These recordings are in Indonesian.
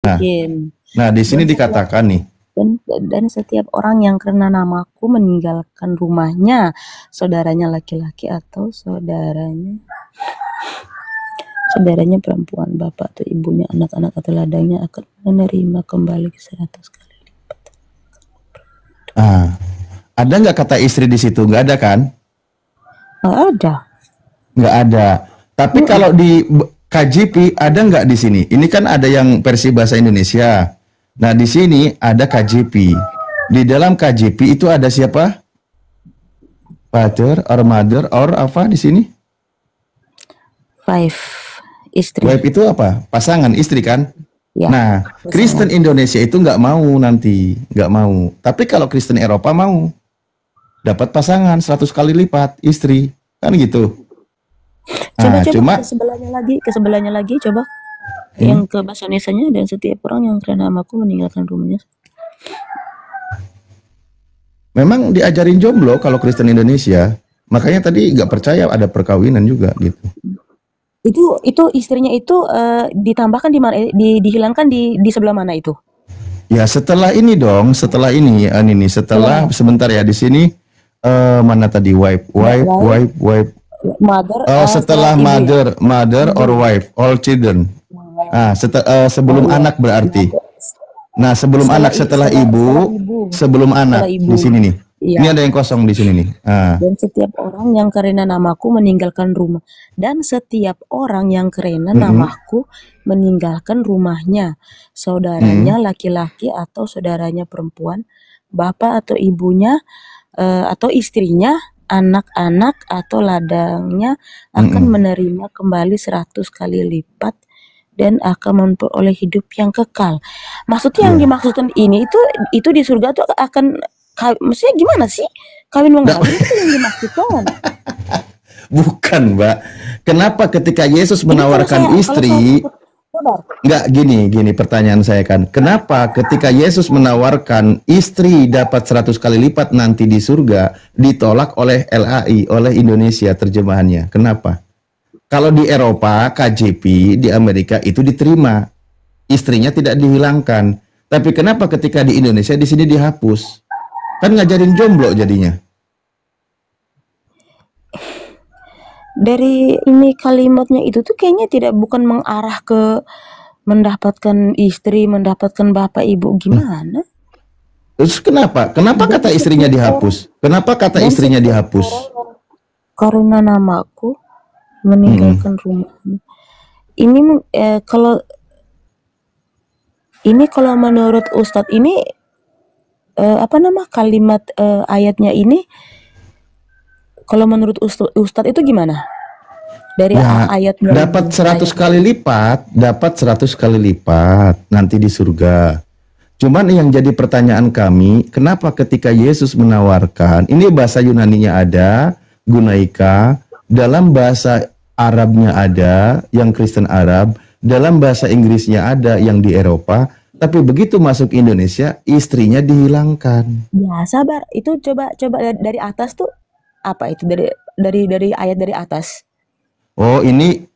Nah, Bikin. nah di sini Dan setiap dikatakan nih, dan setiap orang yang karena namaku meninggalkan rumahnya, saudaranya laki-laki atau saudaranya perempuan, bapak atau ibunya, anak-anak atau ladangnya akan menerima kembali 100 kali lipat. ada nggak kata istri di situ? Nggak ada kan? Nggak ada. Nggak ada. Tapi kalau di KJP ada nggak di sini? Ini kan ada yang versi bahasa Indonesia. Nah di sini ada KJP. Di dalam KJP itu ada siapa? Father or mother or apa di sini? Five, istri. Wife itu apa? Pasangan istri kan? Ya, Nah, pasangan. Kristen Indonesia itu nggak mau nanti, nggak mau. Tapi kalau Kristen Eropa mau, dapat pasangan 100 kali lipat istri, kan gitu. Coba Nah, cuma ke sebelahnya lagi coba. Yang ke bahasa Indonesianya, dan setiap orang yang karena namaku meninggalkan rumahnya. memang diajarin jomblo kalau Kristen Indonesia. Makanya tadi nggak percaya ada perkawinan juga gitu. Itu istrinya itu ditambahkan di mana? Dihilangkan di sebelah mana itu? Ya setelah ini dong, setelah ini setelah sebentar ya di sini mana tadi wife. Mother. Oh, setelah mother or wife, all children. Sebelum anak berarti. Nah, sebelum anak, setelah ibu, sebelum anak di sini nih. Iya. Ini ada yang kosong di sini nih. Dan setiap orang yang karena namaku meninggalkan rumah. Dan setiap orang yang karena namaku meninggalkan rumahnya, saudaranya laki-laki atau saudaranya perempuan, bapak atau ibunya, atau istrinya, anak-anak atau ladangnya akan menerima kembali 100 kali lipat dan akan memperoleh hidup yang kekal. Maksudnya yang dimaksudkan ini itu di surga tuh akan, maksudnya gimana sih? Kawin mengawin itu yang dimaksudkan. Bukan, Mbak. Kenapa ketika Yesus menawarkan istri, nggak gini pertanyaan saya kan. Kenapa ketika Yesus menawarkan istri dapat 100 kali lipat nanti di surga, ditolak oleh LAI, oleh Indonesia terjemahannya? Kenapa? Kalau di Eropa, KJP, di Amerika itu diterima. Istrinya tidak dihilangkan. Tapi kenapa ketika di Indonesia di sini dihapus? Kan ngajarin jomblo jadinya. Dari ini kalimatnya itu tuh kayaknya bukan mengarah ke mendapatkan istri, mendapatkan bapak ibu, gimana? Terus kenapa? Kenapa kata istrinya dihapus? Kenapa kata istrinya dihapus? Karena namaku meninggalkan rumahnya. Kalau menurut Ustadz ini kalimat ayatnya ini, kalau menurut Ustadz itu gimana? Dari ayatnya dapat 100 kali lipat, nanti di surga. Cuman yang jadi pertanyaan kami, kenapa ketika Yesus menawarkan, ini bahasa Yunaninya ada, gunaika, dalam bahasa Arabnya ada, yang Kristen Arab, dalam bahasa Inggrisnya ada, yang di Eropa, tapi begitu masuk Indonesia, istrinya dihilangkan. Ya, sabar. Itu coba dari atas tuh apa itu? Dari ayat dari atas. Oh, ini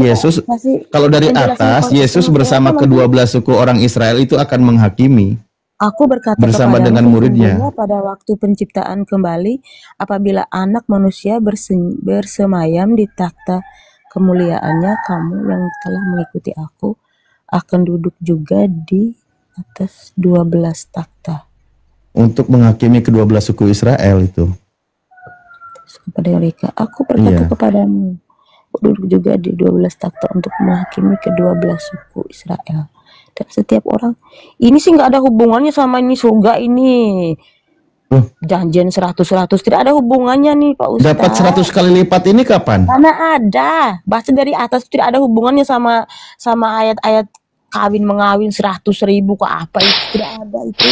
Yesus, kalau dari atas, Yesus bersama ke-12 suku orang Israel itu akan menghakimi. Aku berkata bersama dengan muridnya pada waktu penciptaan kembali, apabila anak manusia bersemayam di takhta kemuliaannya, kamu yang telah mengikuti aku akan duduk juga di atas 12 takhta. Untuk menghakimi ke-12 suku Israel itu. Kepada mereka, aku berkata kepadamu, duduk juga di 12 takhta untuk menghakimi ke-12 suku Israel. Dan setiap orang, ini sih nggak ada hubungannya sama ini surga ini. Janjian 100 tidak ada hubungannya nih Pak Ustadz. Dapat 100 kali lipat ini kapan? Karena ada baca dari atas, tidak ada hubungannya sama ayat-ayat kawin mengawin 100.000 ke apa itu, tidak ada itu.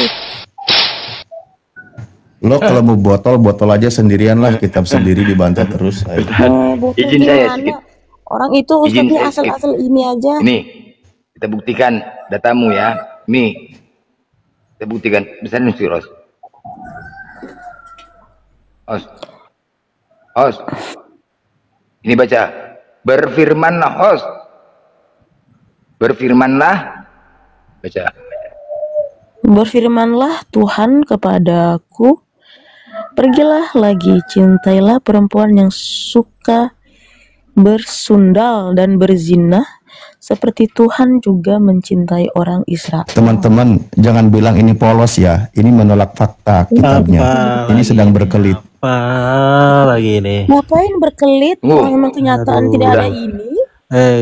Lo kalau mau botol aja sendirian lah, kitab sendiri dibantah terus. Izin saya sedikit. Orang itu Ustadznya asal-asal ini aja. Ini kita buktikan datamu ya. Ini kita buktikan. Bisa nih Ros. Host. Ini baca. Berfirmanlah Baca. Berfirmanlah Tuhan kepadaku, pergilah lagi, cintailah perempuan yang suka bersundal dan berzina, seperti Tuhan juga mencintai orang Israel. Teman-teman, jangan bilang ini polos ya. Ini menolak fakta kitabnya. Ini sedang berkelit. Apa lagi ini? Ngapain berkelit? Kalau memang kenyataan tidak ada ini.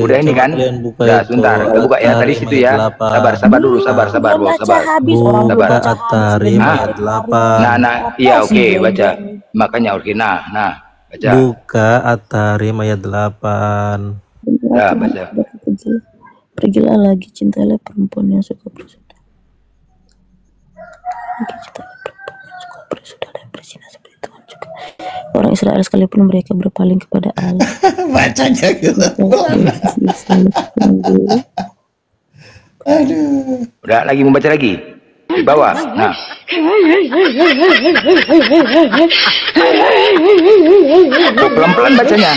Udah ini kan? Udah, sebentar. Kita buka ya tadi situ ya. Sabar dulu, sabar, Bu, sabar. Habis orang Sabar. baca At-Tahrim ayat 8. Nah, iya oke, baca. Makanya oke, nah, baca. Buka At-Tahrim ayat 8. Ya, baca. Pergilah lagi, cintailah perempuan yang suka bersundal. Cintailah perempuan yang suka bersundal dan berzina, seperti Tuhan juga. Orang Israel sekalipun mereka berpaling kepada Allah. Bacanya gitu. Aduh. Udah lagi mau baca lagi. Di bawah. Nah. Pelan-pelan bacanya.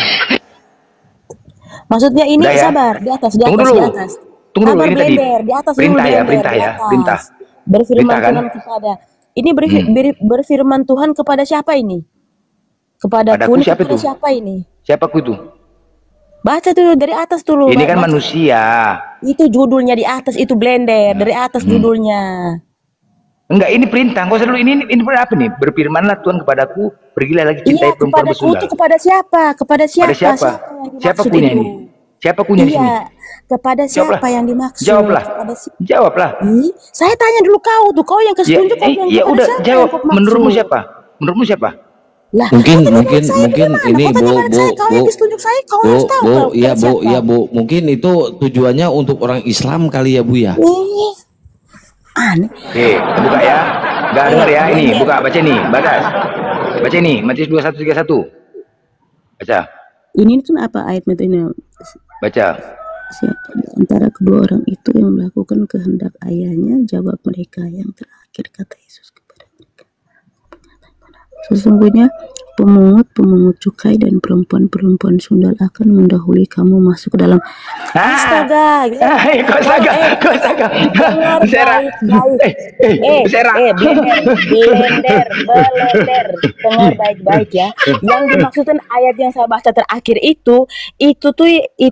Maksudnya ini Udah ya? sabar, di atas, Tunggu dulu. di atas. Tunggu dulu, Sabar, ini tadi. blender, di atas Perintah dulu, ya, blender, perintah di ya, atas. perintah. Berfirman Perintah kan? Tuhan kepada. Ini berfirman Tuhan kepada siapa ini? Padaku Kepada siapa itu? siapa ini? Siapaku itu? Baca dulu dari atas dulu. Ini kan Baca. manusia. Itu judulnya di atas, itu blender, dari atas judulnya. Enggak, ini perintah. Kau dulu ini apa nih? Berfirmanlah Tuhan kepadaku, pergilah lagi cintai Iya, perempuan kepadaku bersundal. itu kepada siapa? Kepada siapa? Pada siapa? yang Siapa dimaksud punya itu? ini? Siapa punya di sini? Iya, kepada siapa Jawablah. yang dimaksud? Jawablah. Kepada Jawablah. Ih, saya tanya dulu kau tuh, kau yang kasih tunjuk, kau bilang Ya kepada udah, siapa jawab. yang kau maksud? Menurutmu siapa? Menurutmu siapa? Lah, Mungkin kau tanya pada saya ini gimana? Kau tanya pada saya, kau yang kasih tunjuk saya, kau harus tahu kau iya kepada Bu, siapa. iya Bu. Mungkin itu tujuannya untuk orang Islam kali ya Bu ya. Ih, aneh. Oke, kita buka ya. Enggak dengar ya. Ini, buka, baca nih, Bagas. Baca ini, Matius 21:31. Baca. Ini kan apa ayat itu ini? Baca. Siapa di antara kedua orang itu yang melakukan kehendak ayahnya? Jawab mereka. Yang terakhir kata Yesus kepada mereka, sesungguhnya pemungut cukai dan perempuan sundal akan mendahului kamu masuk ke dalam. Astaga, Kok saga. dengar baik-baik. Blender. Dengar baik-baik ya. Yang dimaksudkan ayat yang saya baca terakhir itu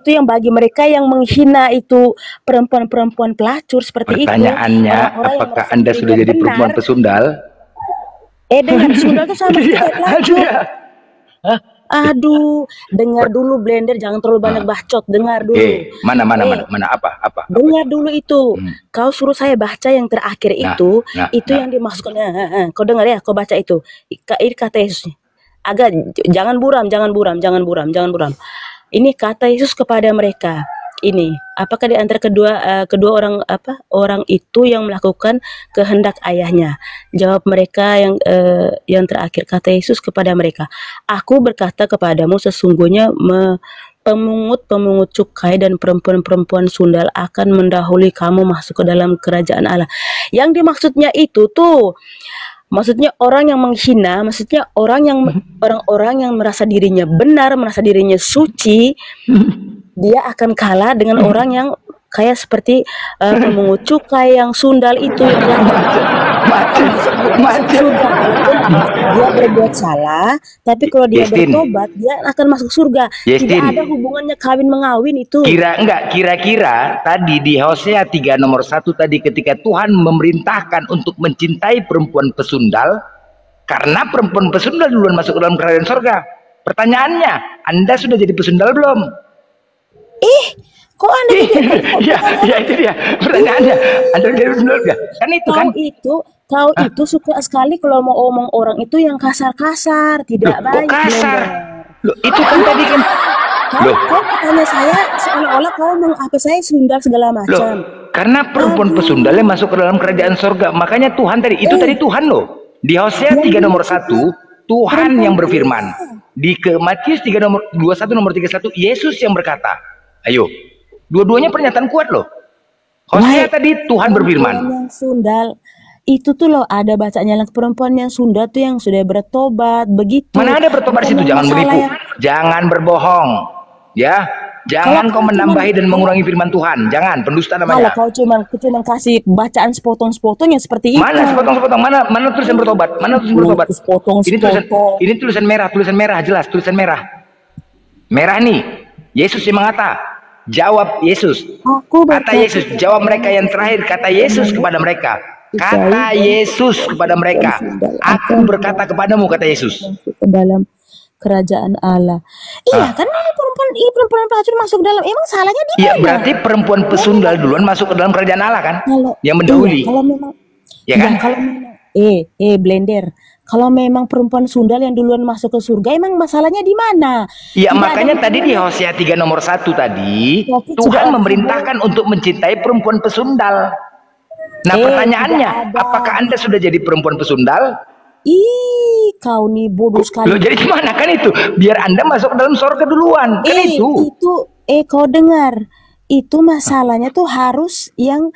yang bagi mereka yang menghina itu perempuan pelacur seperti itu. Pertanyaannya, apakah Anda sudah jadi perempuan pesundal? Dengan sundal itu sama seperti pelacur. Aduh, dengar dulu blender, jangan terlalu banyak bacot, dengar dulu. Mana apa? Dengar dulu itu. Kau suruh saya baca yang terakhir itu yang dimaksudkan. Kau dengar ya, kau baca itu. Ini kata Yesus. Jangan buram. Ini kata Yesus kepada mereka. Ini, apakah di antara kedua orang itu yang melakukan kehendak ayahnya? Jawab mereka yang terakhir, kata Yesus kepada mereka, aku berkata kepadamu, sesungguhnya pemungut cukai dan perempuan sundal akan mendahului kamu masuk ke dalam kerajaan Allah. Yang dimaksudnya itu tuh, maksudnya orang yang menghina, maksudnya orang-orang yang merasa dirinya benar, merasa dirinya suci, dia akan kalah dengan orang yang kayak seperti pemungut cukai yang sundal itu yang dia berbuat salah, tapi kalau dia bertobat dia akan masuk surga. Tidak ada hubungannya kawin mengawin itu. Kira-kira tadi di Hosea 3 nomor 1 tadi, ketika Tuhan memerintahkan untuk mencintai perempuan pesundal, karena perempuan pesundal duluan masuk ke dalam kerajaan surga. Pertanyaannya, Anda sudah jadi pesundal belum? Kok Anda ya itu dia pertanyaannya. Anda jadi pesundal enggak? Kan itu kan. Kau itu suka sekali kalau mau omong orang itu yang kasar-kasar, tidak baik. Kok kasar? Loh, itu kan tadi kan. Kau tanya saya seolah-olah kau apa saya sundal segala macam. Karena perempuan pesundalnya masuk ke dalam kerajaan surga. Makanya Tuhan tadi, itu tadi Tuhan loh. Di Hosea 3 nomor 1, Tuhan yang berfirman. Di Matius 3 nomor 21 nomor 31, Yesus yang berkata. Ayo, dua-duanya pernyataan kuat loh. Hosea tadi Tuhan berfirman. Yang sundal itu tuh loh, ada bacanya perempuan yang sundal tuh yang sudah bertobat begitu. Mana ada bertobat di situ? Jangan menipu, jangan berbohong, ya. Jangan kau menambahi dan mengurangi firman Tuhan. Jangan, pendusta Kalau namanya. kau cuma kasih bacaan sepotong-sepotong yang seperti itu. Mana sepotong-sepotong? Mana tulisan bertobat? Mana tulisan bertobat? Sepotong-sepotong. Ini tulisan merah, jelas tulisan merah. Merah nih. Yesus yang mengata. Jawab Yesus. Kata Yesus, jawab mereka yang terakhir. Kata Yesus kepada mereka. Kata Yesus kepada mereka. Aku berkata kepadamu, kata Yesus. Ke dalam kerajaan Allah. Iya, kan perempuan pelacur masuk dalam. Emang salahnya di mana? Iya, berarti perempuan pesundal duluan masuk ke dalam kerajaan Allah kan? Yang mendahului. Kalau memang, ya kan? Kalau memang, blender. Kalau memang perempuan sundal yang duluan masuk ke surga, emang masalahnya di mana? Iya, makanya tadi di Hosea 3 nomor 1 tadi, Tuhan memerintahkan untuk mencintai perempuan pesundal. Nah, pertanyaannya, apakah Anda sudah jadi perempuan pesundal? Ih, kau nih bodoh sekali. Loh, jadi gimana kan itu? Biar Anda masuk ke dalam surga duluan. Kan itu. Kau dengar. Itu masalahnya tuh harus yang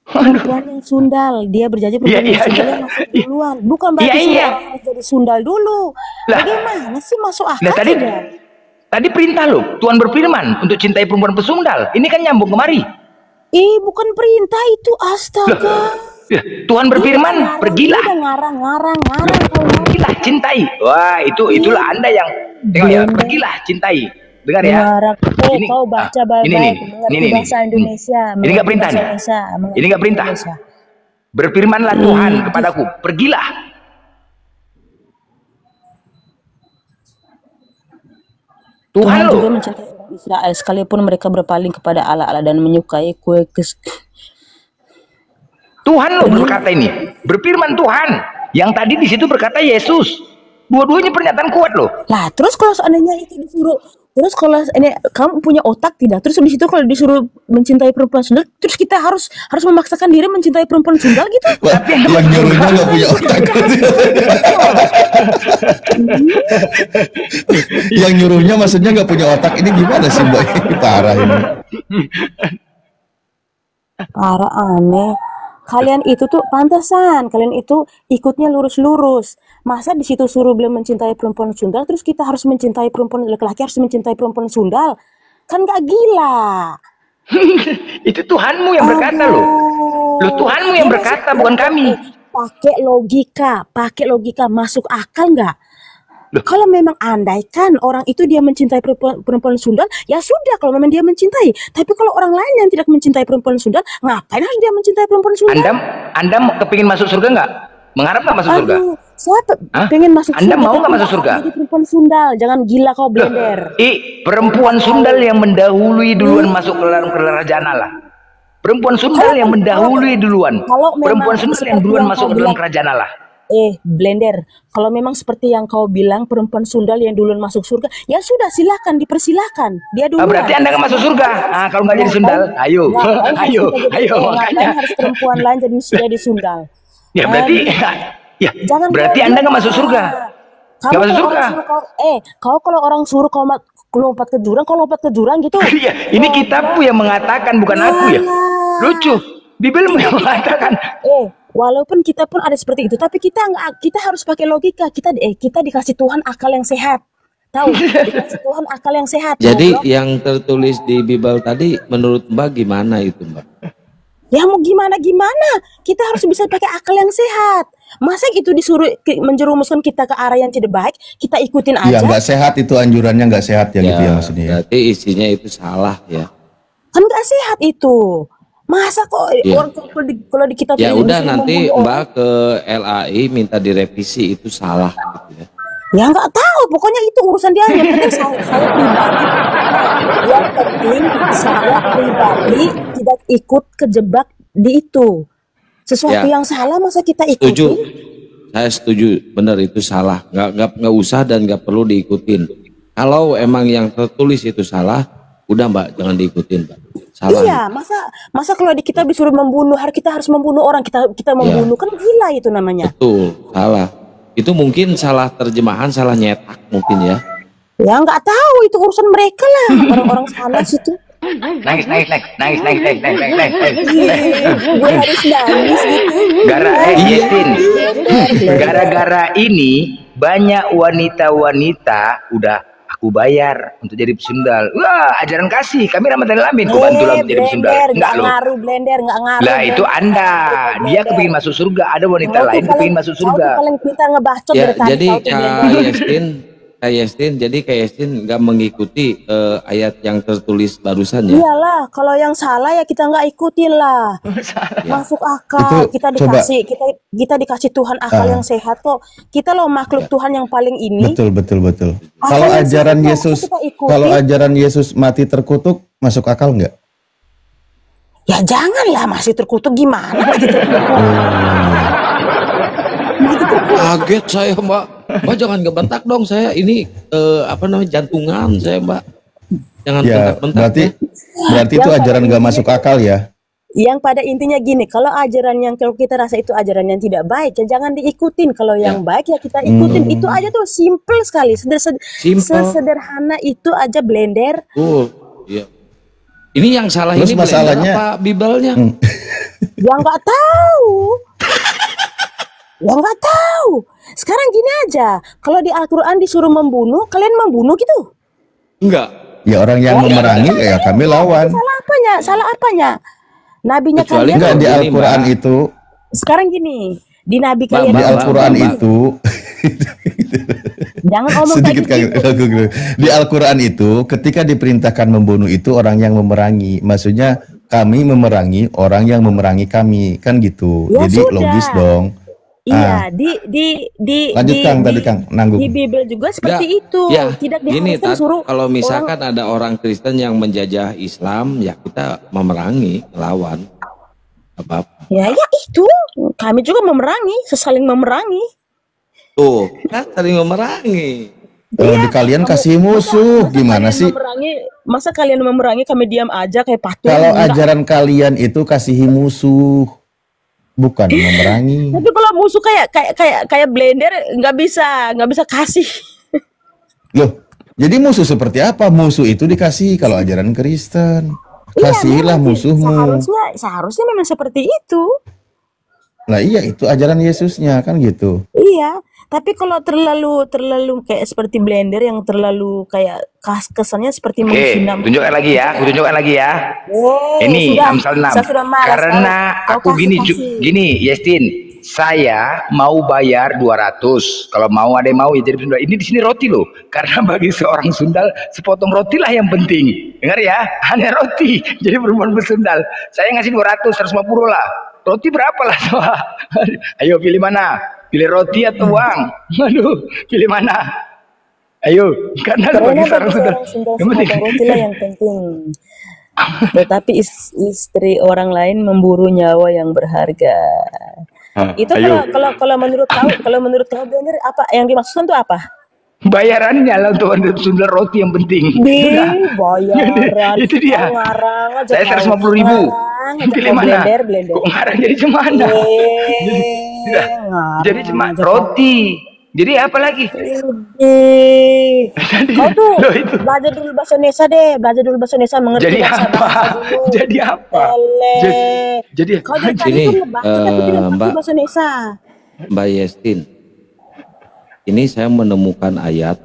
perempuan yang sundal. Dia berjanji perempuan yang sundal yang masuk duluan. Bukan berarti harus jadi sundal dulu. Bagaimana sih masuk akal? Nah, tadi perintah loh. Tuhan berfirman untuk cintai perempuan pesundal. Ini kan nyambung kemari. Bukan perintah itu, astaga. Tuhan berfirman, pergilah. Ngarang. Pergilah, cintai. Wah, itulah Anda yang tengok ya. Pergilah, cintai. Dengar ya. Ini kau baca baik-baik, mengerti bahasa Indonesia. Ini enggak perintah nih. Ini enggak perintah. Berfirmanlah Tuhan kepadaku, pergilah. Tuhan juga mencintai orang Israel sekalipun mereka berpaling kepada Allah dan menyukai kue Tuhan loh berkata ini, berfirman Tuhan. Yang tadi di situ berkata Yesus. Dua-duanya pernyataan kuat loh. Lah, terus kalau seandainya itu disuruh, terus kalau ini kamu punya otak tidak, terus di situ kalau disuruh mencintai perempuan sundal, terus kita harus memaksakan diri mencintai perempuan sundal gitu. Tapi yang nyuruhnya nggak punya otak. Yang nyuruhnya maksudnya nggak punya otak. Ini gimana sih, Mbak? Parah ini. Parah, aneh. Kalian itu tuh pantesan, kalian itu ikutnya lurus-lurus. Masa di situ suruh beliau mencintai perempuan sundal, terus kita harus mencintai perempuan laki-laki harus mencintai perempuan sundal? Kan gak gila. Itu Tuhanmu yang berkata loh. Loh, Tuhanmu yang berkata, bukan kami. Pakai logika masuk akal nggak? Kalau memang andaikan orang itu dia mencintai perempuan sundal, ya sudah kalau memang dia mencintai. Tapi kalau orang lain yang tidak mencintai perempuan sundal, ngapain harus dia mencintai perempuan sundal? Anda kepingin masuk surga nggak? Mengharap nggak masuk surga? Siapa pengen masuk surga? Anda mau nggak masuk surga? Jadi perempuan sundal, jangan gila kau, blender. Perempuan sundal yang mendahului duluan masuk ke dalam kerajaan Allah. Perempuan sundal yang mendahului duluan. Perempuan sundal yang duluan masuk ke dalam kerajaan Allah. Blender, kalau memang seperti yang kau bilang perempuan sundal yang duluan masuk surga, ya sudah silakan, dipersilakan dia duluan. Berarti Anda nggak masuk surga. Kalau nggak jadi sundal, ayo. Makanya harus perempuan lain jadi sundal. Ya berarti, berarti Anda nggak masuk surga. Nggak masuk surga. Kau kalau orang suruh kau lompat ke jurang gitu. Iya, ini kitabku yang mengatakan, bukan aku ya. Lucu, Bibelmu yang mengatakan. Walaupun kita pun ada seperti itu, tapi kita harus pakai logika. Kita dikasih Tuhan akal yang sehat. Tahu? Dikasih Tuhan akal yang sehat. Jadi yang tertulis di Bible tadi menurut Mbak gimana itu, Mbak? Ya mau gimana? Kita harus bisa pakai akal yang sehat. Masa itu disuruh menjerumuskan kita ke arah yang tidak baik, kita ikutin aja. Ya nggak sehat itu, anjurannya nggak sehat ya, gitu ya maksudnya. Berarti isinya itu salah ya. Kan nggak sehat itu. Masa kok kalau di kitab ya udah nanti Mbak ke LAI minta direvisi, itu salah gitu ya. Ya nggak tahu, pokoknya itu urusan dia. Yang penting saya pribadi tidak ikut kejebak di itu. Sesuatu yang salah masa kita ikuti? Setuju, saya setuju, benar itu salah. Nggak usah dan nggak perlu diikutin. Kalau emang yang tertulis itu salah, udah Mbak jangan diikutin, Mbak. Salah. Iya, masa kalau di kita disuruh membunuh, kita harus membunuh orang, kita membunuh, kan gila itu namanya. Betul, salah. Itu mungkin salah terjemahan, salah nyetak mungkin ya. Ya nggak tahu, itu urusan mereka lah, orang-orang sana situ. Nangis. Gue harus nangis gitu. Gara-gara ini banyak wanita-wanita udah aku bayar untuk jadi pesundal. Wah, ajaran kasih. Kami rahmatan lil alamin. Kok bantu lah untuk jadi pesundal? Enggak loh. Blender, nggak ngaruh. Lah itu Anda. Dia kepingin masuk surga. Ada wanita lain kepingin masuk surga. Kau paling pintar ngebacot Ya, dari tadi. jadi Kau tuh blender. Kak Yestin nggak mengikuti ayat yang tertulis barusan ya? Iyalah, kalau yang salah ya kita nggak ikutin lah. Masuk akal. Itu, Kita dikasih Tuhan akal yang sehat kok. Kita loh makhluk Tuhan yang paling ini. Betul. Akal Kalau yang ajaran sehat, Yesus, kita ikutin. kalau ajaran Yesus mati terkutuk, masuk akal nggak? Ya janganlah, masih terkutuk gimana? Masih terkutuk. Kaget saya Mbak. Mbak jangan ngebentak dong saya. Ini jantungan saya Mbak. Jangan Ya, bentak-bentak. berarti itu ajaran nggak masuk akal ya? Yang pada intinya gini, kalau ajaran yang kalau kita rasa itu ajaran yang tidak baik, ya jangan diikutin. Kalau yang baik ya kita ikutin. Itu aja tuh simple sekali, sesederhana itu aja blender. Iya. Ini yang salah. Terus ini masalahnya apa Bibelnya? Ya nggak tahu. Ya nggak tahu. Sekarang gini aja, kalau di Al-Quran disuruh membunuh, kalian membunuh gitu? Enggak. ya orang yang memerangi ya kami lawan. Salah apanya? Nabinya Kecuali kalian Enggak di Gini, Al-Quran Mbak. itu. sekarang gini, di Nabi kalian Di Mbak, Al-Quran Mbak. itu jangan ngomong sedikit kayak gitu. kaget. Di Al-Quran itu ketika diperintahkan membunuh itu orang yang memerangi, maksudnya kami memerangi orang yang memerangi kami, kan gitu. Ya Jadi sudah. logis dong. Iya, di Lanjut Kang, tadi Kang nanggung. di Bible juga seperti Enggak, itu. ya, Tidak gini, diharuskan Tat, suruh kalau misalkan ada orang Kristen yang menjajah Islam, ya kita memerangi, lawan. Apa-apa. ya itu. Kami juga memerangi, saling memerangi. Tuh, kan saling memerangi. Kalau di kalian kasih musuh, gimana sih? Masa kalian memerangi kami diam aja kayak patung? Kalau Enggak. ajaran kalian itu kasihi musuh, bukan memerangi. Tapi kalau musuh kayak blender nggak bisa kasih. Loh, jadi musuh seperti apa? Musuh itu dikasihi kalau ajaran Kristen. Kasihilah musuhmu. Seharusnya memang seperti itu. Nah iya, itu ajaran Yesusnya kan gitu. Iya, tapi kalau terlalu kayak seperti blender yang terlalu kayak kesannya seperti Oke, menghina. tunjukkan lagi ya. Aku tunjukkan lagi ya. Ini sudah, Amsal 6. saya sudah malas, Karena kau aku kasih. gini, Yestin, saya mau bayar 200. Kalau mau ada yang mau ya jadi Sundal. Ini di sini roti loh. Karena bagi seorang Sundal sepotong roti lah yang penting. Dengar ya, hanya roti. Jadi perempuan bersundal. Saya ngasih 200, 150 lah. Roti berapa lah? Ayo pilih mana? Pilih roti atau uang? Aduh, pilih mana? Ayo, karena bagi seorang Sundal yang penting. Roti lah yang penting. Tetapi istri orang lain memburu nyawa yang berharga. Itu kalau menurut kau bener apa yang dimaksudkan itu apa? Bayarannya lah untuk Sundal roti yang penting. Bayaran. Itu dia. Ngarang aja. Saya 150.000. Pilih mana? Blender. Kok ngarang jadi cemana? Jadi cuma roti. Jadi apa lagi? Kau tuh Loh, itu. belajar dulu bahasa Indonesia, mengerti Jadi bahasa apa? dulu. Jadi apa? Jadi Kau dari tadi Ini, tuh ngebaca tapi tidak ngerti Mbak. bahasa Indonesia. Mbak Yestin, ini saya menemukan ayat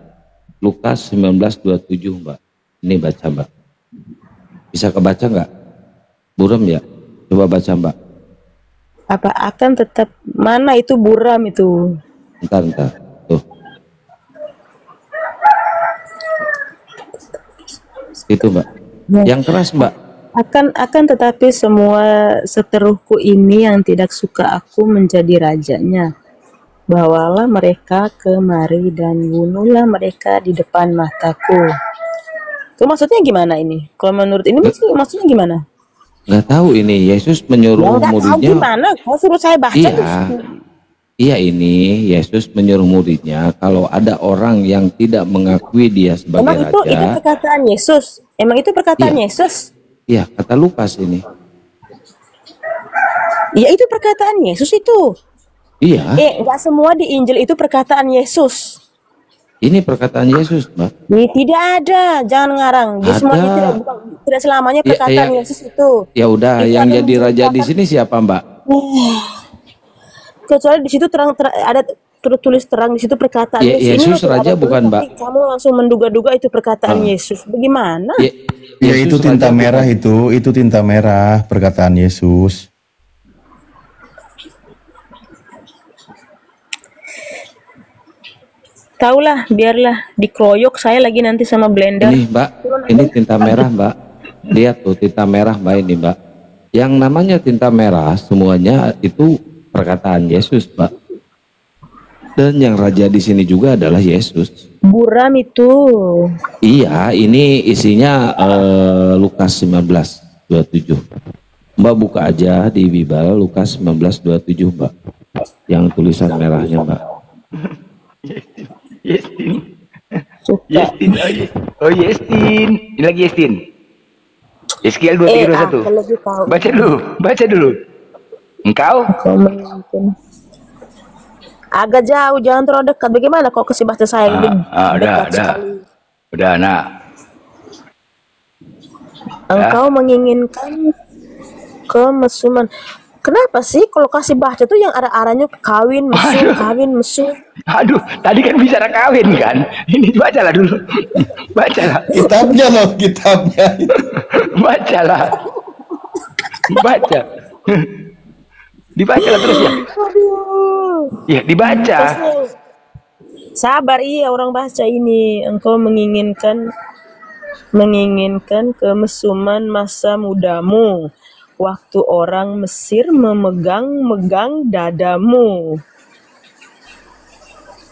Lukas 19:27 Mbak. Ini baca Mbak. Bisa kebaca nggak? Buram ya? Coba baca Mbak. Apa akan tetap mana itu buram itu? Entar. Tuh. Itu Mbak. Yang keras Mbak. Akan tetapi semua seteruhku ini yang tidak suka aku menjadi rajanya. Bawalah mereka kemari dan bunuhlah mereka di depan mataku. Itu maksudnya gimana ini? Kalau menurut ini maksudnya gimana? Nggak tahu ini Yesus menyuruh Nggak tahu muridnya. gimana? Kau suruh saya baca Iya ini Yesus menyuruh muridnya kalau ada orang yang tidak mengakui dia sebagai Emang itu raja. perkataan Yesus? Emang itu perkataan Iya. Yesus? Iya kata Lukas ini. Ya itu perkataan Yesus itu. Iya. Enggak semua di Injil itu perkataan Yesus. Ini perkataan Yesus Mbak. Tidak ada, jangan ngarang. Di Ada. semuanya tidak selamanya perkataan Yesus itu. Ya udah Itu yang ada jadi raja di menceritakan- sini siapa Mbak? Kecuali di situ ada tertulis terang di situ perkataan Ya, Yesus. Ini Yesus tidak raja ada tulis, bukan, Mbak. tapi kamu langsung menduga-duga itu perkataan Yesus. Bagaimana? Ya itu Yesus tinta raja merah bukan. itu tinta merah perkataan Yesus. Taulah, biarlah dikeroyok saya lagi nanti sama blender. Ini Mbak, ini tinta merah Mbak. Lihat tuh tinta merah Mbak ini Mbak. Yang namanya tinta merah semuanya itu perkataan Yesus Mbak. Dan yang raja di sini juga adalah Yesus. Buram itu. Iya, ini isinya Lukas 19:27. Mbak buka aja di Bible Lukas 19:27 Mbak. Yang tulisan merahnya Mbak. Yestin. Suka. Yestin. Oh Yestin. Ini lagi Yestin. Yeskiel 23:21. Lebih tahu. Baca dulu. Engkau? Kau memimpin. Agak jauh, jangan terlalu dekat. Bagaimana kok kasih bahasa saya dekat sekali. Udah, nak. Engkau menginginkan kemesuman. Kenapa sih kalau kasih bahasa tuh yang ada arahnya kawin, mesum. Aduh, tadi kan bicara kawin kan? Ini bacalah dulu. Bacalah. Kitabnya loh, kitabnya. Bacalah. Baca. Dibacalah terus ya. Aduh. Ya, dibaca. Sabar, iya orang baca ini. Engkau menginginkan kemesuman masa mudamu. Waktu orang Mesir memegang dadamu.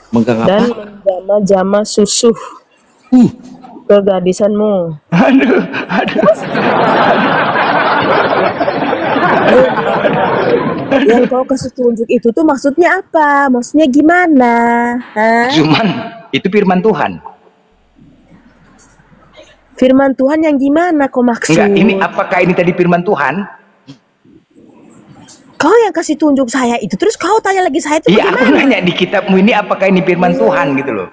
Megang Dan apa? menjama-jama susu kegadisanmu. Aduh. Yang kau kasih tunjuk itu tuh maksudnya apa? Maksudnya gimana? Hah? Cuman itu firman Tuhan. Firman Tuhan yang gimana kau maksud? Enggak, ini apakah ini tadi firman Tuhan? Kau yang kasih tunjuk saya itu, terus kau tanya lagi saya itu Iya, aku bagaimana? nanya di kitabmu ini apakah ini firman Tuhan gitu loh.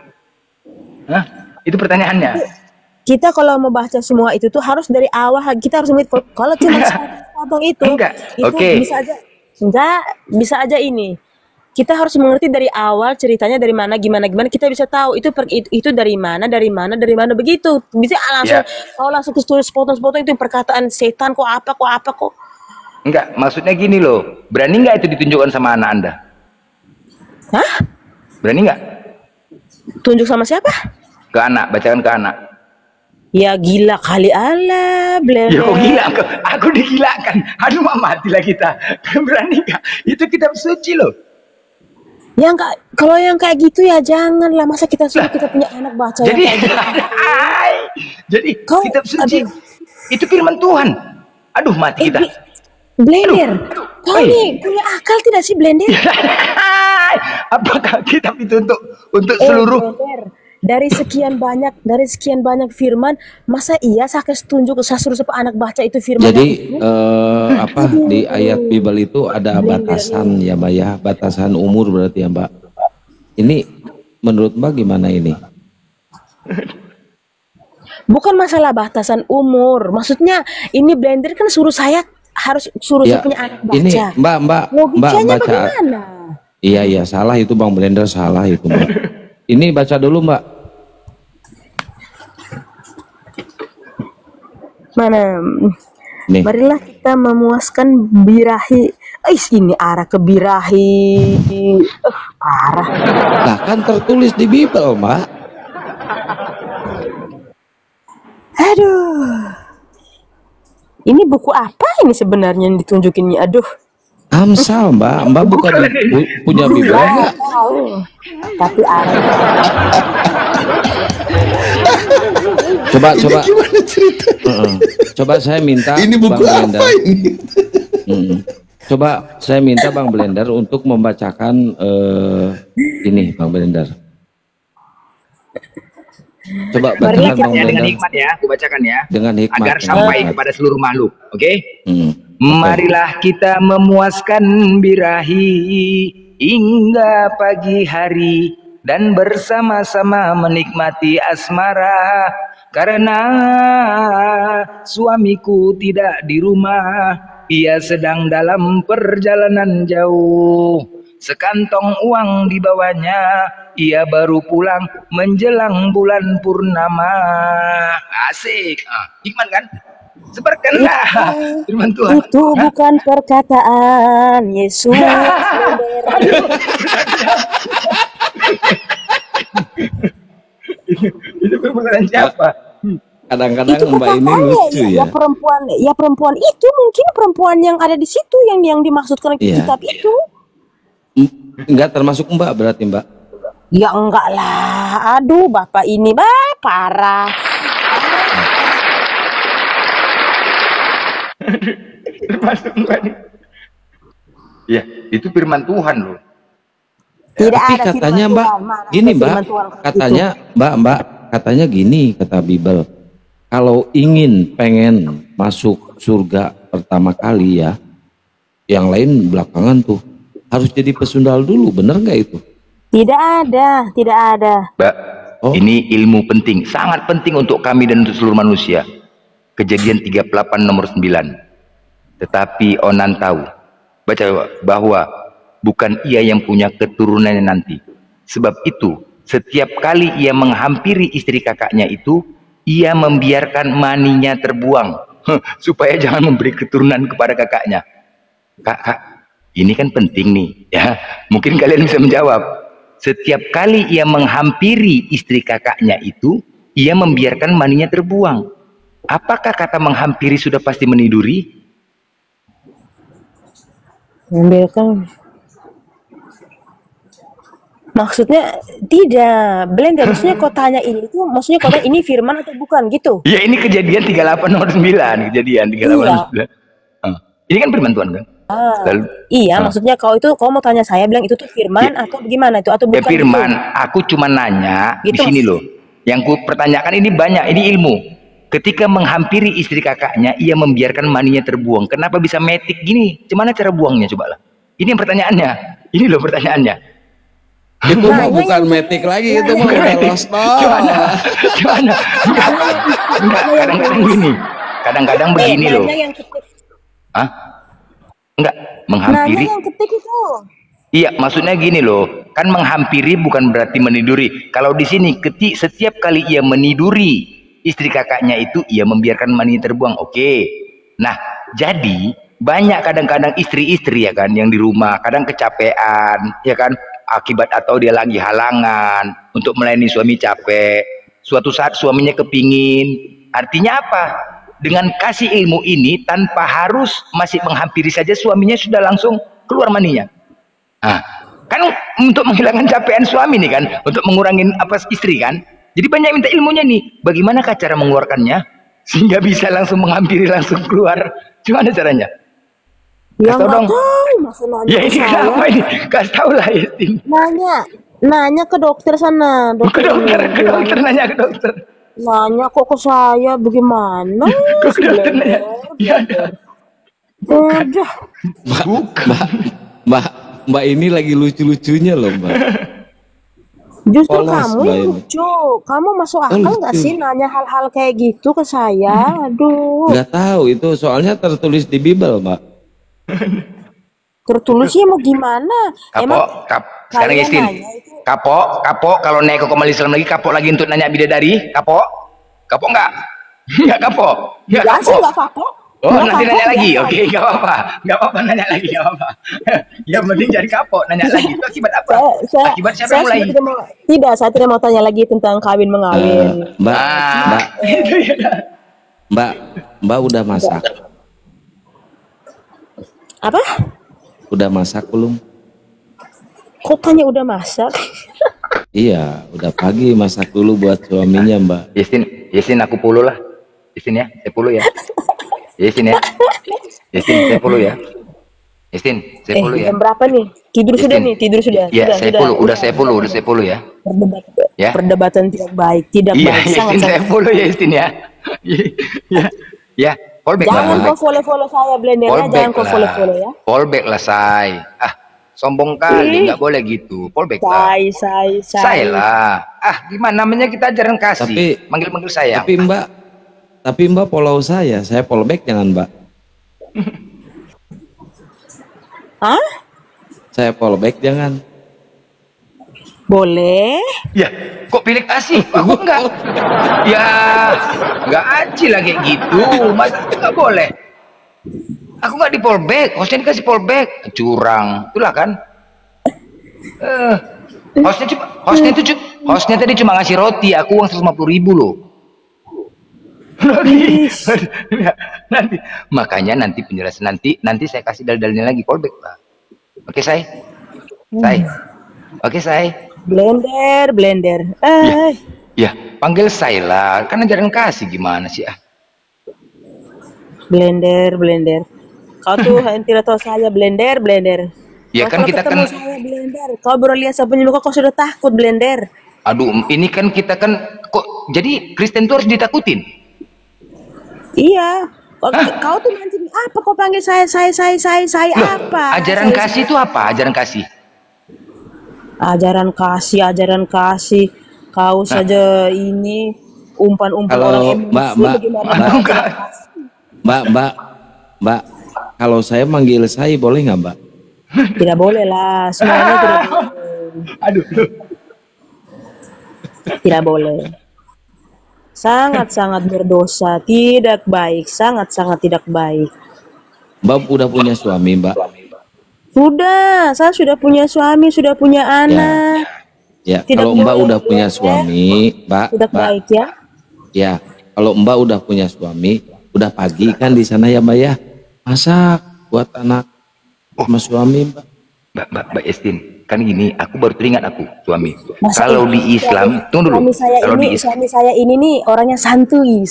Hah? Itu pertanyaannya. Kita kalau membaca semua itu tuh harus dari awal, kita harus melihat kalau cuma potong itu Enggak. itu Oke. bisa aja ini. Kita harus mengerti dari awal ceritanya dari mana gimana kita bisa tahu itu dari mana begitu. Bisa langsung kau langsung tulis potong-potong itu perkataan setan kok apa kok. Enggak, maksudnya gini loh. Berani nggak itu ditunjukkan sama anak Anda? Hah? Berani nggak? Tunjuk sama siapa? Ke anak, bacakan ke anak. Ya gila kali Allah, Ya kok gila? Aku digilakan. Aduh, matilah kita. Berani nggak? Itu kitab suci loh. Ya enggak, kalau yang kayak gitu ya janganlah, masa kita suruh kita punya anak baca Jadi, yang kayak gitu. jadi Kau- kitab suci aduh. itu firman Tuhan. Aduh, mati kita. Blender, kau nih punya akal tidak sih Blender? Apakah kitab itu untuk seluruh? Blender, dari sekian banyak firman, masa iya saya tunjuk saya suruh supaya anak baca itu firman? Jadi di ayat Bible itu ada batasan ya Mbak ya, batasan umur berarti ya Mbak. Ini menurut Mbak gimana ini? Bukan masalah batasan umur, maksudnya ini Blender kan suruh saya harus suruh Ya, saya punya anak baca. ini Mbak Logikanya baca. bagaimana? Iya salah itu Bang Blender, salah itu Mbak. Ini baca dulu Mbak. Mana? Nih. Marilah kita memuaskan birahi. Ini arah ke birahi. Parah. Nah kan tertulis di Bible Mbak. Aduh. Ini buku apa ini sebenarnya yang ditunjukinnya? Aduh. Amsal Mbak bukan punya Bible enggak? Tahu. Tapi arah. Coba Gimana cerita? coba saya minta Ini buku Bang Blender. apa ini? Coba saya minta Bang Blender untuk membacakan ini Bang Blender. Coba bacakan Bang Dengan Blender hikmat ya, aku bacakan ya. dengan hikmat. Agar dengan sampai hikmat. kepada seluruh makhluk. Oke? Oke. Marilah kita memuaskan birahi hingga pagi hari dan bersama-sama menikmati asmara karena suamiku tidak di rumah, ia sedang dalam perjalanan jauh. sekantong uang dibawanya, ia baru pulang menjelang bulan purnama. Asik. Hikmat kan? Sebarkanlah firman Tuhan. Itu bukan perkataan Yesus. Itu perkataan siapa? Kadang-kadang Itu Mbak ini lucu ya. Ya perempuan itu mungkin perempuan yang ada di situ yang dimaksudkan kitab itu. Enggak termasuk Mbak berarti Mbak? Ya enggak lah. Aduh, Bapak ini parah. Termasuk Mbak nih. Ya, itu firman Tuhan loh. Tidak Tapi ada katanya firman Mbak, Tuhan. Mana gini ada Mbak, firman Tuhan katanya Mbak katanya gini kata Bible. Kalau pengen masuk surga pertama kali ya, yang lain belakangan tuh harus jadi pesundal dulu, bener nggak itu? Tidak ada. Mbak, ini ilmu penting, sangat penting untuk kami dan untuk seluruh manusia. Kejadian 38 nomor 9. Tetapi Onan tahu, baca bahwa bukan ia yang punya keturunannya nanti. Sebab itu, setiap kali ia menghampiri istri kakaknya itu, ia membiarkan maninya terbuang supaya jangan memberi keturunan kepada kakaknya. Kak, ini kan penting nih ya. Mungkin kalian bisa menjawab. Setiap kali ia menghampiri istri kakaknya itu, ia membiarkan maninya terbuang. Apakah kata menghampiri sudah pasti meniduri? Membiarkan. Maksudnya tidak. Blender, maksudnya kau tanya ini tuh, maksudnya kau tanya ini firman atau bukan gitu? Ya ini kejadian 38 nomor 9, kejadian 38 nomor 9. Ini kan firman Tuhan kan? Lalu, maksudnya kau mau tanya saya bilang itu tuh firman atau gimana itu atau bukan? Ya firman, aku cuma nanya gitu, di sini loh. Yang ku pertanyakan ini banyak, ini ilmu. Ketika menghampiri istri kakaknya, ia membiarkan maninya terbuang. Kenapa bisa metik gini? Gimana cara buangnya coba lah? Ini yang pertanyaannya. Ini loh pertanyaannya. Itu mah bukan metik lagi, itu mah udah lost. Gimana? Enggak, kadang-kadang gini. Kadang-kadang begini loh. Hah? Enggak, menghampiri. Nanya yang ketik itu. Iya, maksudnya gini loh. Kan menghampiri bukan berarti meniduri. Kalau di sini setiap kali ia meniduri istri kakaknya itu, ia membiarkan mani terbuang. Oke. Nah, jadi banyak kadang-kadang istri-istri ya kan yang di rumah kadang kecapean, ya kan, akibat atau dia lagi halangan untuk melayani suami capek. Suatu saat suaminya kepingin. Artinya apa? Dengan kasih ilmu ini tanpa harus masih menghampiri saja suaminya sudah langsung keluar maninya. Nah, kan untuk menghilangkan capean suami nih kan, untuk mengurangi apa istri kan. Jadi banyak minta ilmunya nih. Bagaimanakah cara mengeluarkannya sehingga bisa langsung menghampiri langsung keluar? Gimana caranya? Ya nggak tahu. Ya ini kenapa ini? Kasih tahu lah ya. Nanya ke dokter sana. Ke dokter nanya ke dokter. Nanya kok ke saya bagaimana? Kok ke dokter nanya? Ya ada. Udah. Mbak ini lagi lucu-lucunya loh Mbak. Justru kamu yang lucu. Kamu masuk akal nggak sih nanya hal-hal kayak gitu ke saya? Aduh. Nggak tahu itu soalnya tertulis di Bible Mbak. Tertulisnya mau gimana? Sekarang Istin. Kapok kalau naik ke Komali Islam lagi, kapok lagi untuk nanya bidadari, kapok nggak? Nggak kapok. Nggak kapok. Oh, nanti nanya lagi. Oke, nggak apa-apa nanya lagi, nggak apa-apa. Yang penting jadi kapok, nanya lagi. Itu akibat apa? Akibat siapa yang mulai? Saya tidak mau tanya lagi tentang kawin mengawin. Mbak udah masak? Apa? Udah masak belum? Kok tanya udah masak? Iya, udah pagi masak dulu buat suaminya Mbak. Yesin aku 10 lah. Yesin ya, saya 10 ya. Yesin ya. Yesin saya 10 ya. Yesin saya 10 ya. Jam berapa nih? Tidur sudah. Ya, saya 10, udah saya 10 ya. Perdebatan tidak baik, baik. Yesin saya 10 ya Yesin ya. Ya. Jangan kau follow saya Blender ya, jangan kau follow ya. Fallback lah say. Sombong kali, nggak boleh gitu. Fallback lah. Saya lah. Gimana namanya kita ajaran kasih. Manggil saya. Tapi Mbak follow saya fallback jangan Mbak. Hah? Saya fallback jangan. Boleh. Ya, kok pilih kasih? Aku enggak. Ya, enggak aci lah kayak gitu. Masa enggak boleh? Aku enggak di fallback, hostnya dikasih fallback. Curang, itulah kan. Hostnya tadi cuma ngasih roti, aku uang 150.000 loh. nanti, makanya nanti penjelasan nanti saya kasih dalil-dalilnya lagi fallback, Pak. Oke, Oke, Blender. Ya, panggil saya lah. Kan ajaran kasih gimana sih ah? Blender. Kau tuh yang tidak tahu saya Blender. Ya kan Kau kita ketemu kan, saya Blender. Kau baru lihat saya punya muka, kau sudah takut Blender. aduh, ini kan kita kan kok jadi Kristen tuh harus ditakutin. Iya. Kau tuh mancing apa? Kau panggil saya Loh, apa? ajaran kasih itu apa? Ajaran kasih. Ajaran kasih. Kau saja ini umpan-umpan orang Kalau emosi. Mbak, kalau saya manggil saya boleh nggak, Mbak? Tidak boleh lah, semuanya tidak boleh. Aduh. Tidak boleh. Sangat-sangat berdosa, tidak baik, sangat-sangat tidak baik. Mbak udah punya suami, Mbak? Saya sudah punya suami, sudah punya anak. Ya, Tidak kalau Mbak boleh udah punya suami, Tidak baik ya. Ya, kalau Mbak udah punya suami, udah pagi kan di sana ya, Mbak ya? Masak buat anak sama suami, Mbak. Mbak Estin, kan gini, aku baru teringat aku suami. Masa Kalau di Islam, tunggu dulu. Suami saya ini nih orangnya santuy.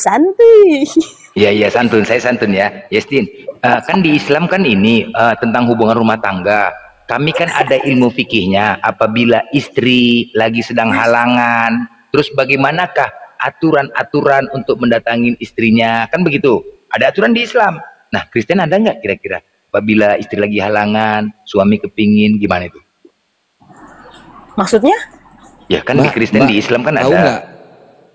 Iya santun, saya santun ya, Estin. Kan di Islam kan ini tentang hubungan rumah tangga. Kami kan ada ilmu fikihnya. Apabila istri lagi sedang halangan, terus bagaimanakah aturan-aturan untuk mendatangi istrinya? Kan begitu. Ada aturan di Islam. Nah, Kristen ada nggak kira-kira? Apabila istri lagi halangan, suami kepingin, gimana itu? Maksudnya? Ya kan di Kristen, di Islam kan tahu ada. Nggak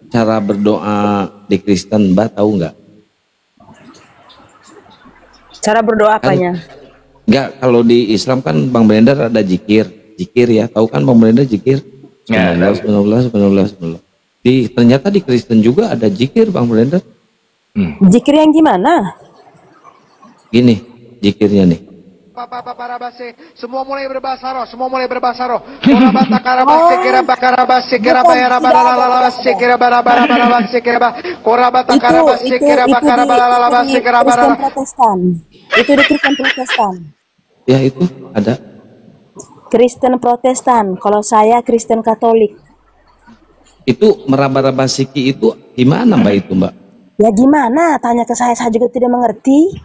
cara berdoa di Kristen, Mbak tahu nggak? Cara berdoa apanya? Enggak, kalau di Islam kan Bang Brenda ada zikir ya, tahu kan Bang Brenda zikir? Ya, Subhanallah. Ternyata di Kristen juga ada zikir, Bang Brenda. Zikir yang gimana? Gini zikirnya nih. Semua mulai berbahasa roh. Korabata karabase kerabakarabase kerabayarabarabase kerabarabarabarabase korabata karabase kerabakarabarabarabase kerabarabarabarabase Protestan. Itu di Kristen Protestan. Ya itu ada. Kristen Protestan. Kalau saya Kristen Katolik. Itu meraba-raba siki itu gimana, Mbak, itu, Mbak? Ya gimana? Tanya ke saya juga tidak mengerti.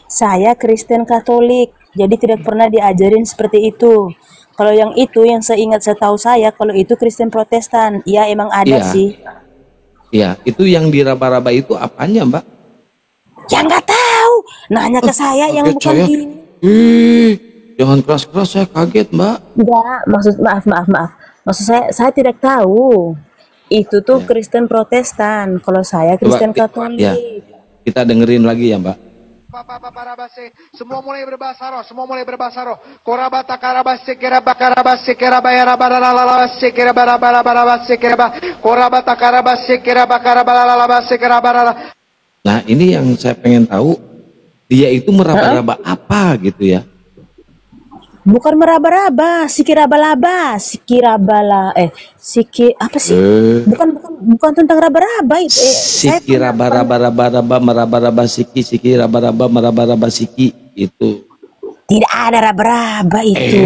Saya Kristen Katolik, jadi tidak pernah diajarin seperti itu. Kalau yang itu, yang setahu saya, kalau itu Kristen Protestan, ya emang ada sih. Iya, itu yang diraba-raba itu apanya, Mbak? Ya nggak tahu, nanya ke saya yang bukan saya. ini. Jangan keras-keras, saya kaget, Mbak. Enggak, maaf. Maksud saya tidak tahu. Itu tuh Kristen Protestan. Kalau saya Kristen Katolik. Ya, kita dengerin lagi ya, Mbak. Semua mulai berbahasa roh. Korabata karabase kerabakarabase kerabayarabarabase kerabarabarabarabase korabata karabase kerabakarabarabarabase kerabarabarabarabase. Nah, ini yang saya pengen tahu, dia itu meraba-raba apa gitu ya? Bukan meraba-raba, sikiraba-laba, apa sih? Bukan tentang raba-raba itu. Sikiraba-raba-raba, meraba-raba siki raba-raba, meraba-raba siki itu. Tidak ada raba-raba itu.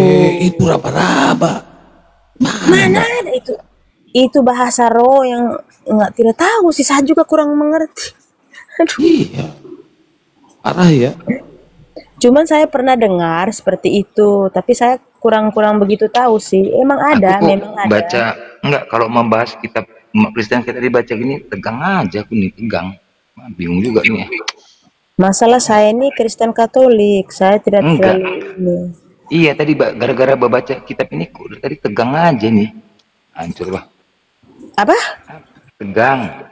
Itu raba-raba. Mana ada itu? Itu bahasa roh yang tidak tahu sih, saya juga kurang mengerti. Aduh. Iya. Parah ya. Cuman saya pernah dengar seperti itu, tapi saya kurang begitu tahu sih. Emang ada, memang ada. Baca enggak, kalau membahas kitab Kristen kita dibaca gini tegang aja aku nih, tegang. Bingung juga nih. Masalah saya ini Kristen Katolik, saya tidak terlalu ini. Iya tadi gara-gara baca kitab ini kok tadi tegang aja nih. Hancur lah. Apa? Tegang.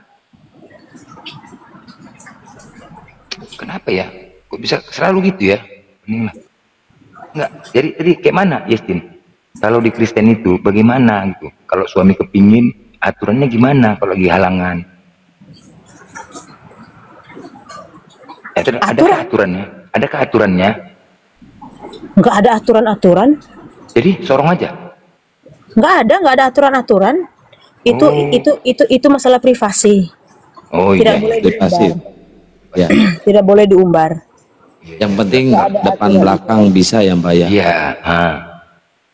Kenapa ya? Kok bisa selalu gitu ya? Ini lah. Enggak. Jadi kayak mana, Yestin? Kalau di Kristen itu bagaimana gitu? Kalau suami kepingin, aturannya gimana kalau lagi halangan? Adakah aturannya? Adakah aturannya? Nggak ada aturan-aturan. Jadi sorong aja. Nggak ada aturan-aturan. Itu masalah privasi. Oh Tidak iya. boleh Privasi. diumbar. Ya. Tidak boleh diumbar. Yang penting depan belakang bisa ya Mbak ya. Iya.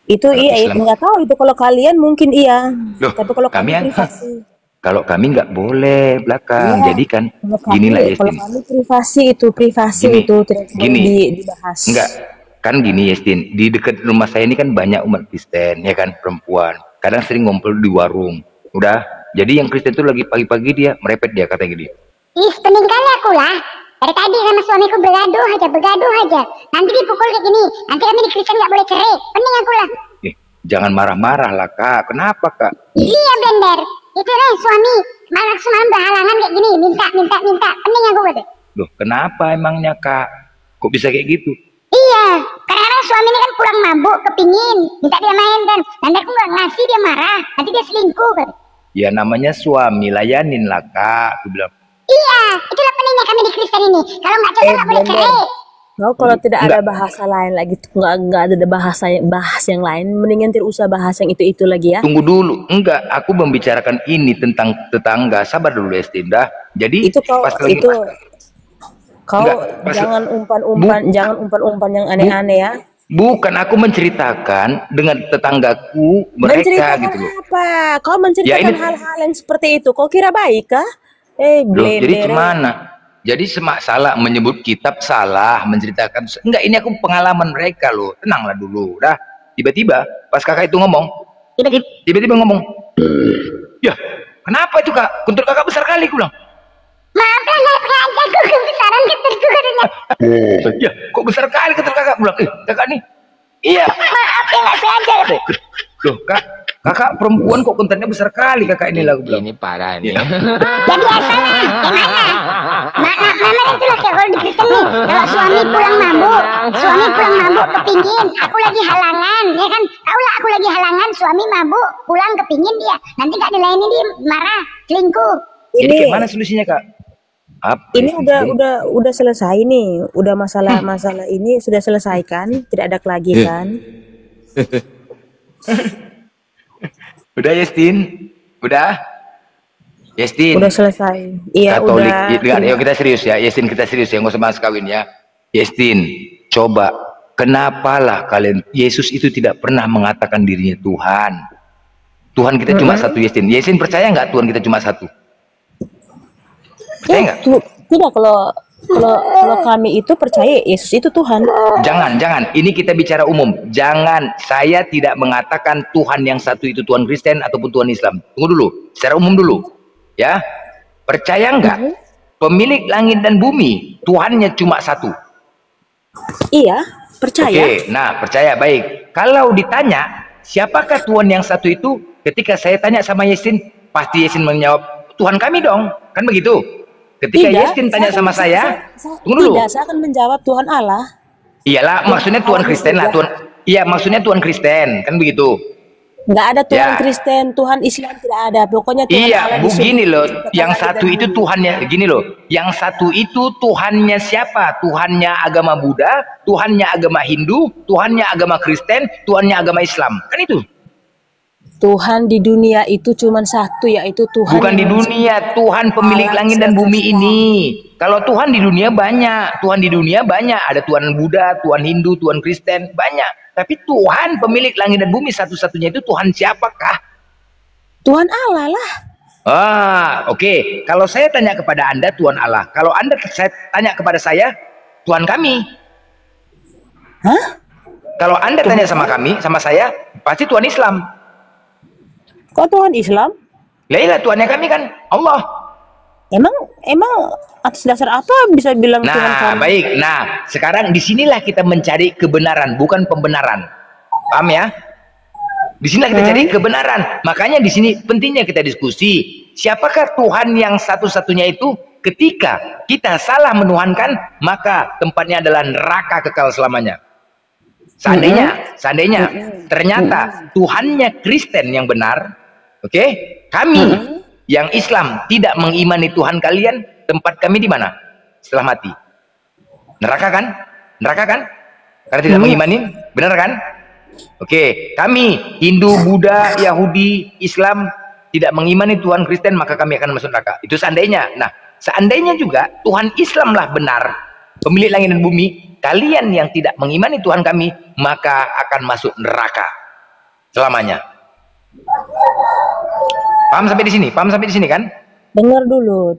Itu Kalau iya, Islam- nggak tahu itu kalau kalian mungkin iya. Loh, Tapi kalau kami kami privasi. Kalau kami nggak boleh belakang. Iya. Jadi kan Kalau kami, gini lah kalau Yestin. kami privasi itu Gini, itu tidak boleh gini. dibahas. Enggak. Kan gini Yestin, di dekat rumah saya ini kan banyak umat Kristen, ya kan, perempuan. Kadang sering ngumpul di warung. Udah, jadi yang Kristen tuh lagi pagi-pagi dia merepet dia katanya gini. Ih, pening kali aku lah. Dari tadi sama suamiku begaduh aja. Nanti dipukul kayak gini. Nanti kami di Kristen nggak boleh cerai. Pening aku lah. Jangan marah-marah lah kak. Kenapa kak? Iya, Blender. Itu nih suami. Malah semalam berhalangan kayak gini. Minta. Pening aku gitu. Loh, kenapa emangnya kak? Kok bisa kayak gitu? Iya, karena suami ini kan kurang mabuk, kepingin. Minta dia main kan. Nanti aku nggak ngasih, dia marah. Nanti dia selingkuh kan. Ya namanya suami, layanin lah kak. Aku bilang. Iya, itulah peningnya kami di Kristen ini. Kalau nggak cocok nggak boleh cerai. Kalau tidak ada bahasa lain lagi, nggak ada bahas yang lain, mendingan tidak usah bahas yang itu lagi ya. Tunggu dulu, enggak, aku membicarakan ini tentang tetangga. Sabar dulu Estinda. Jadi Itu kau pas lagi itu kau Enggak, pas- jangan umpan-umpan yang aneh-aneh ya. bukan aku menceritakan dengan tetanggaku mereka Menceritakan gitu loh. apa? Kau menceritakan Ya, ini- hal-hal yang seperti itu. Kau kira baik kah? Loh, jadi Blender. gimana? Jadi semak salah menyebut kitab salah menceritakan. Enggak, ini aku pengalaman mereka loh. Tenanglah dulu, dah. Tiba-tiba pas kakak itu ngomong, tiba-tiba ngomong, ya kenapa itu kak? Kuntur kakak besar kali, aku bilang. Maaf lah, nggak sengaja gue kebesaran keterku katanya. Ya, kok besar kali kata kakak bilang, kakak nih, iya. Maaf ya, nggak sengaja. Loh, kakak perempuan kok kontennya besar kali kakak ini lah, aku bilang. Ini parah nih. Ya biasa lah, gimana? Memang itulah kayak kalau di Kristen nih. Kalau suami pulang mabuk kepingin. Aku lagi halangan, ya kan? Tahu lah aku lagi halangan, suami mabuk, pulang kepingin dia. Nanti nggak dilayani dia marah, selingkuh. Jadi Ini kayak mana solusinya kak? Apa ini ya? udah selesai nih. Udah masalah ini sudah selesai kan? Tidak ada lagi kan? Udah Yestin? Udah? Yestin? Udah selesai. Iya, Katolik, udah. ayo kita serius ya, Yestin kita serius ya, nggak usah bahas kawin ya. Yestin, coba, kenapalah kalian, Yesus itu tidak pernah mengatakan dirinya Tuhan. Tuhan kita cuma satu Yestin. Yestin percaya nggak Tuhan kita cuma satu? Percaya nggak? Tidak, kalau kami itu percaya Yesus itu Tuhan. Jangan, ini kita bicara umum. Jangan, saya tidak mengatakan Tuhan yang satu itu Tuhan Kristen ataupun Tuhan Islam. Tunggu dulu, secara umum dulu. Ya, percaya nggak? Pemilik langit dan bumi, Tuhannya cuma satu. Iya, percaya. Oke, nah percaya baik. Kalau ditanya, siapakah Tuhan yang satu itu? Ketika saya tanya sama Yestin, pasti Yestin menjawab, Tuhan kami dong. Kan begitu? Ketika Yestin tanya sama saya, tunggu dulu. Tidak, saya akan menjawab Tuhan Allah. Iyalah, maksudnya Tuhan Kristen lah. Iya, maksudnya Tuhan Kristen. Kan begitu? Nggak ada Tuhan Ya. Kristen, Tuhan Islam tidak ada. Pokoknya Tuhan Iya, Allah Bu, di surga. gini loh. Kata Yang Nabi satu dan itu Muhammad. Tuhannya, gini loh. Yang satu itu Tuhannya siapa? Tuhannya agama Buddha, Tuhannya agama Hindu, Tuhannya agama Kristen, Tuhannya agama Islam. Kan itu? Tuhan di dunia itu cuma satu, yaitu Tuhan Bukan di yang dunia, Tuhan pemilik alam langit dan bumi semesta. ini. Kalau Tuhan di dunia banyak, Tuhan di dunia banyak. Ada Tuhan Buddha, Tuhan Hindu, Tuhan Kristen, banyak. Tapi Tuhan pemilik langit dan bumi satu-satunya itu Tuhan siapakah? Tuhan Allah lah. Oke. Kalau saya tanya kepada Anda, Tuhan Allah. Kalau Anda saya tanya kepada saya, Tuhan kami. Hah? Kalau Anda tanya sama kami, sama saya, pasti Tuhan Islam. Kok Tuhan Islam? Lah Tuhannya kami kan Allah. Emang atas dasar apa bisa bilang Tuhan Nah, kami? baik. Nah, sekarang disinilah kita mencari kebenaran, bukan pembenaran. Paham ya? Disinilah kita cari kebenaran. Makanya di sini pentingnya kita diskusi. Siapakah Tuhan yang satu-satunya itu? Ketika kita salah menuhankan, maka tempatnya adalah neraka kekal selamanya. Seandainya ternyata Tuhannya Kristen yang benar, oke? Kami yang Islam tidak mengimani Tuhan kalian, tempat kami di mana? Setelah mati. Neraka kan? Neraka kan? Karena tidak mengimani, benar kan? Oke, kami Hindu, Buddha, Yahudi, Islam tidak mengimani Tuhan Kristen, maka kami akan masuk neraka. Itu seandainya. Nah, seandainya juga Tuhan Islamlah benar, pemilik langit dan bumi, kalian yang tidak mengimani Tuhan kami, maka akan masuk neraka selamanya. Paham sampai di sini? Paham sampai di sini kan? Dengar dulu.